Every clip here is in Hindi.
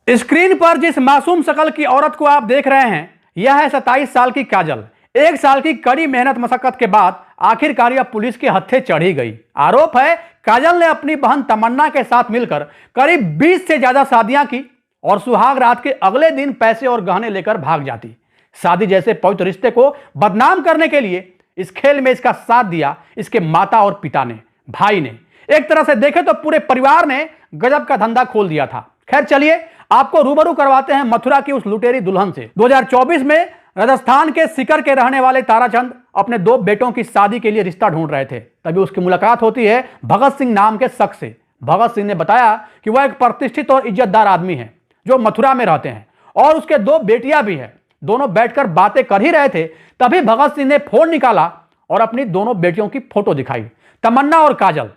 स्क्रीन पर जिस मासूम शक्ल की औरत को आप देख रहे हैं, यह है 27 साल की काजल। 1 साल की कड़ी मेहनत मशक्कत के बाद आखिरकार यह पुलिस के हत्थे चढ़ी गई। आरोप है काजल ने अपनी बहन तमन्ना के साथ मिलकर करीब 20 से ज्यादा शादियां की और सुहाग रात के अगले दिन पैसे और गहने लेकर भाग जाती। शादी जैसे पवित्र रिश्ते को बदनाम करने के लिए इस खेल में इसका साथ दिया इसके माता और पिता ने, भाई ने। एक तरह से देखें तो पूरे परिवार ने गजब का धंधा खोल दिया था। खैर चलिए आपको रूबरू करवाते हैं मथुरा की उस लुटेरी दुल्हन से। 2024 में राजस्थान के सीकर के रहने वाले ताराचंद अपने 2 बेटों की शादी के लिए रिश्ता ढूंढ रहे थे। तभी उसकी मुलाकात होती है भगत सिंह नाम के शख्स से। भगत सिंह ने बताया कि वह एक प्रतिष्ठित और इज्जतदार आदमी है जो मथुरा में रहते हैं और उसके 2 बेटियां भी हैं। दोनों बैठकर बातें कर ही रहे थे, तभी भगत सिंह ने फोन निकाला और अपनी दोनों बेटियों की फोटो दिखाई, तमन्ना और काजल।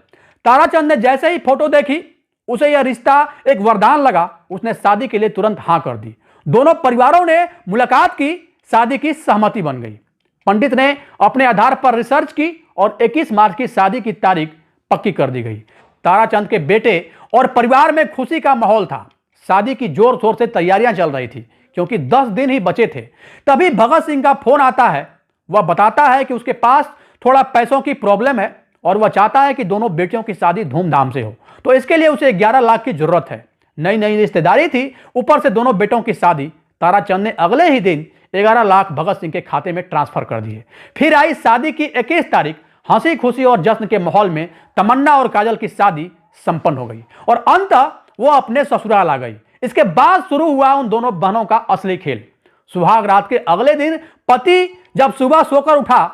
ताराचंद ने जैसे ही फोटो देखी उसे यह रिश्ता एक वरदान लगा। उसने शादी के लिए तुरंत हां कर दी। दोनों परिवारों ने मुलाकात की, शादी की सहमति बन गई। पंडित ने अपने आधार पर रिसर्च की और 21 मार्च की शादी की तारीख पक्की कर दी गई। ताराचंद के बेटे और परिवार में खुशी का माहौल था। शादी की जोर शोर से तैयारियां चल रही थी क्योंकि 10 दिन ही बचे थे। तभी भगत सिंह का फोन आता है। वह बताता है कि उसके पास थोड़ा पैसों की प्रॉब्लम है और वह चाहता है कि दोनों बेटियों की शादी धूमधाम से हो, तो इसके लिए उसे 11 लाख की जरूरत है। नई नई रिश्तेदारी थी, ऊपर से दोनों बेटों की शादी। ताराचंद ने अगले ही दिन 11 लाख भगत सिंह के खाते में ट्रांसफर कर दिए। फिर आई शादी की 21 तारीख। हंसी खुशी और जश्न के माहौल में तमन्ना और काजल की शादी संपन्न हो गई और अंततः वो अपने ससुराल आ गई। इसके बाद शुरू हुआ उन दोनों बहनों का असली खेल। सुहाग रात के अगले दिन पति जब सुबह सोकर उठा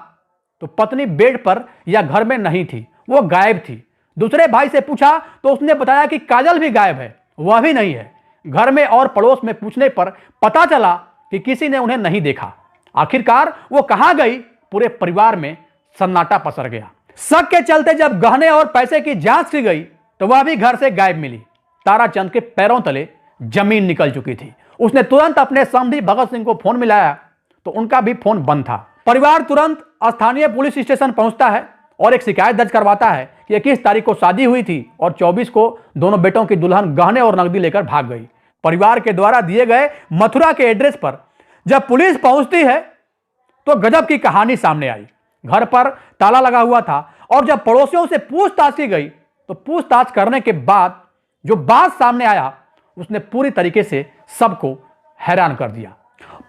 तो पत्नी बेड पर या घर में नहीं थी, वो गायब थी। दूसरे भाई से पूछा तो उसने बताया कि काजल भी गायब है, वह भी नहीं है। घर में और पड़ोस में पूछने पर पता चला कि किसी ने उन्हें नहीं देखा। आखिरकार वो कहां गई, पूरे परिवार में सन्नाटा पसर गया। शक के चलते जब गहने और पैसे की जांच की गई तो वह भी घर से गायब मिली। ताराचंद के पैरों तले जमीन निकल चुकी थी। उसने तुरंत अपने समधी भगत सिंह को फोन मिलाया तो उनका भी फोन बंद था। परिवार तुरंत स्थानीय पुलिस स्टेशन पहुंचता है और एक शिकायत दर्ज करवाता है कि 21 तारीख को शादी हुई थी और 24 को दोनों बेटों की दुल्हन गहने और नकदी लेकर भाग गई। परिवार के द्वारा दिए गए मथुरा के एड्रेस पर जब पुलिस पहुंचती है तो गजब की कहानी सामने आई। घर पर ताला लगा हुआ था और जब पड़ोसियों से पूछताछ की गई तो पूछताछ करने के बाद जो बात सामने आया उसने पूरी तरीके से सबको हैरान कर दिया।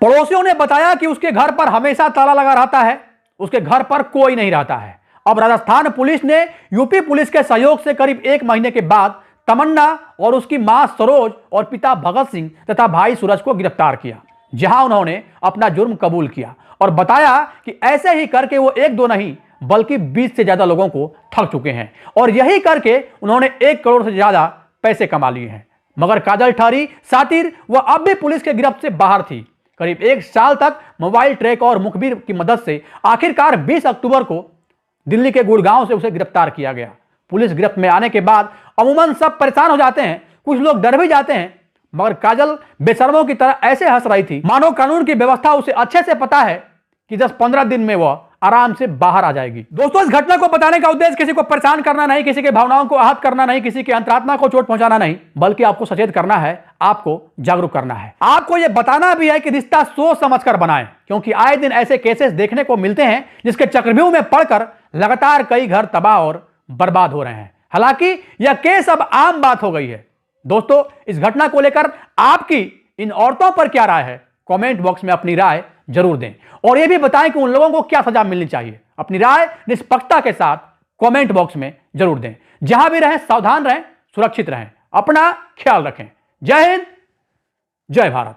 पड़ोसियों ने बताया कि उसके घर पर हमेशा ताला लगा रहता है, उसके घर पर कोई नहीं रहता है। अब राजस्थान पुलिस ने यूपी पुलिस के सहयोग से करीब 1 महीने के बाद तमन्ना और उसकी मां सरोज और पिता भगत सिंह तथा भाई सूरज को गिरफ्तार किया, जहां उन्होंने अपना जुर्म कबूल किया और बताया कि ऐसे ही करके वो 1-2 नहीं बल्कि 20 से ज्यादा लोगों को ठग चुके हैं और यही करके उन्होंने 1 करोड़ से ज्यादा पैसे कमा लिए हैं। मगर काजल ठहरी सातिर, वह अब भी पुलिस के गिरफ्त से बाहर थी। करीब 1 साल तक मोबाइल ट्रैक और मुखबिर की मदद से आखिरकार 20 अक्टूबर को दिल्ली के गुड़गांव से उसे गिरफ्तार किया गया। पुलिस गिरफ्त में आने के बाद अमूमन सब परेशान हो जाते हैं, कुछ लोग डर भी जाते हैं, मगर काजल बेशर्मों की तरह ऐसे हंस रही थी मानो कानून की व्यवस्था उसे अच्छे से पता है कि 10-15 दिन में वह आराम से बाहर आ जाएगी। दोस्तों, इस घटना को बताने का उद्देश्य किसी को परेशान करना नहीं, किसी के भावनाओं को आहत करना नहीं, किसी की अंतरात्मा को चोट पहुंचाना नहीं, बल्कि आपको सचेत करना है, आपको जागरूक करना है। आपको यह बताना भी है कि रिश्ता सोच समझकर बनाएं, क्योंकि आए दिन ऐसे केसेस देखने को मिलते हैं जिसके चक्रव्यूह में पड़कर लगातार कई घर तबाह और बर्बाद हो रहे हैं। हालांकि यह केस अब आम बात हो गई है। दोस्तों, इस घटना को लेकर आपकी इन औरतों पर क्या राय है, कमेंट बॉक्स में अपनी राय जरूर दें और यह भी बताएं कि उन लोगों को क्या सजा मिलनी चाहिए। अपनी राय निष्पक्षता के साथ कमेंट बॉक्स में जरूर दें। जहां भी रहें सावधान रहें, सुरक्षित रहें, अपना ख्याल रखें। जय हिंद, जय भारत।